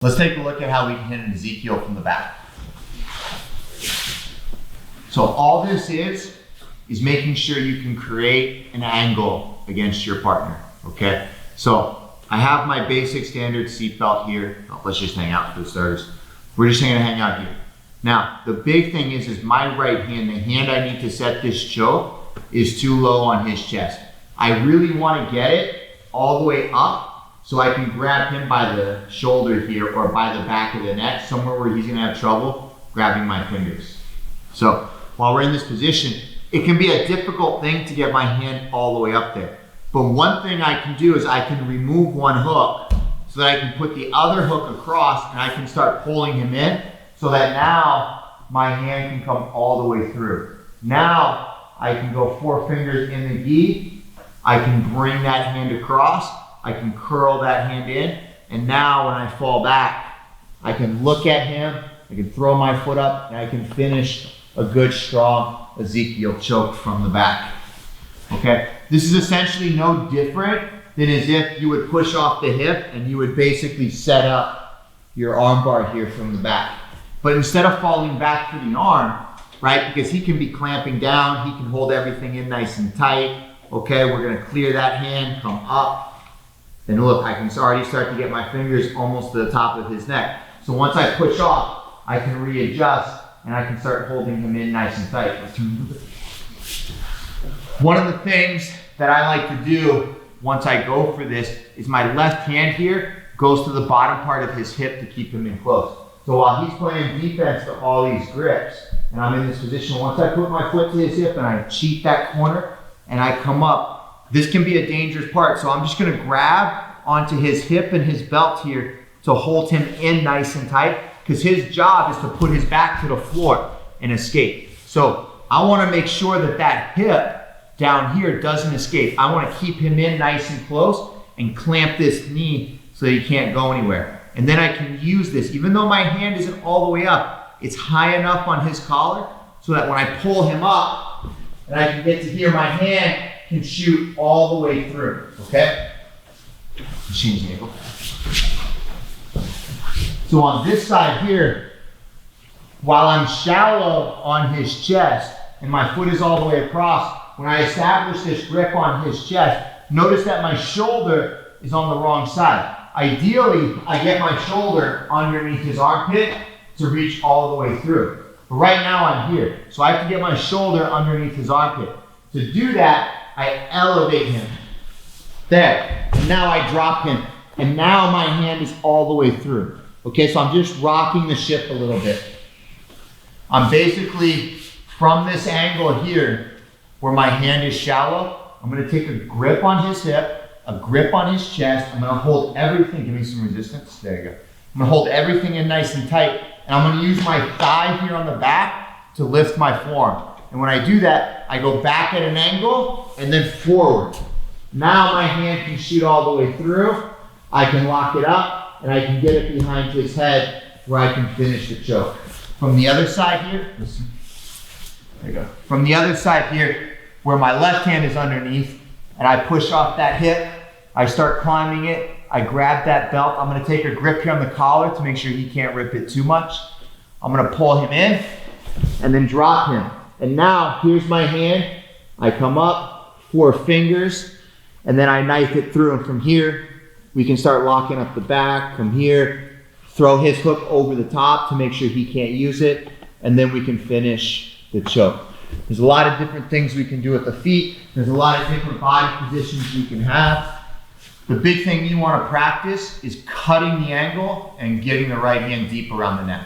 Let's take a look at how we can hit an Ezekiel from the back. So all this is making sure you can create an angle against your partner, okay? So I have my basic standard seatbelt here. Oh, let's just hang out for the starters. We're just gonna hang out here. Now, the big thing is my right hand, the hand I need to set this choke, is too low on his chest. I really wanna get it all the way up so I can grab him by the shoulder here or by the back of the neck, somewhere where he's gonna have trouble grabbing my fingers. So while we're in this position, it can be a difficult thing to get my hand all the way up there. But one thing I can do is I can remove one hook so that I can put the other hook across and I can start pulling him in so that now my hand can come all the way through. Now I can go 4 fingers in the gi, I can bring that hand across, I can curl that hand in, and now when I fall back, I can look at him, I can throw my foot up, and I can finish a good strong Ezekiel choke from the back. Okay, this is essentially no different than as if you would push off the hip and you would basically set up your arm bar here from the back. But instead of falling back for the arm, right, because he can be clamping down, he can hold everything in nice and tight. Okay, we're gonna clear that hand, come up, and look, I can already start to get my fingers almost to the top of his neck. So once I push off, I can readjust and I can start holding him in nice and tight. One of the things that I like to do once I go for this is my left hand here goes to the bottom part of his hip to keep him in close. So while he's playing defense to all these grips, and I'm in this position, once I put my foot to his hip and I cheat that corner and I come up, this can be a dangerous part. So I'm just gonna grab onto his hip and his belt here to hold him in nice and tight, because his job is to put his back to the floor and escape. So I wanna make sure that that hip down here doesn't escape. I wanna keep him in nice and close and clamp this knee so that he can't go anywhere. And then I can use this, even though my hand isn't all the way up, it's high enough on his collar so that when I pull him up and I can get to here, my hand can shoot all the way through, okay? Change the angle. So on this side here, while I'm shallow on his chest and my foot is all the way across, when I establish this grip on his chest, notice that my shoulder is on the wrong side. Ideally, I get my shoulder underneath his armpit to reach all the way through. But right now I'm here, so I have to get my shoulder underneath his armpit. To do that, I elevate him. There, and now I drop him, and now my hand is all the way through. Okay, so I'm just rocking the ship a little bit. I'm basically, from this angle here, where my hand is shallow, I'm gonna take a grip on his hip, a grip on his chest, I'm gonna hold everything, give me some resistance, there you go. I'm gonna hold everything in nice and tight, and I'm gonna use my thigh here on the back to lift my forearm. And when I do that, I go back at an angle and then forward. Now my hand can shoot all the way through. I can lock it up and I can get it behind his head where I can finish the choke. From the other side here, there you go. From the other side here, where my left hand is underneath and I push off that hip, I start climbing it, I grab that belt. I'm gonna take a grip here on the collar to make sure he can't rip it too much. I'm gonna pull him in and then drop him. And now, here's my hand. I come up, 4 fingers, and then I knife it through. And from here, we can start locking up the back. From here, throw his hook over the top to make sure he can't use it. And then we can finish the choke. There's a lot of different things we can do with the feet. There's a lot of different body positions we can have. The big thing you want to practice is cutting the angle and getting the right hand deep around the neck.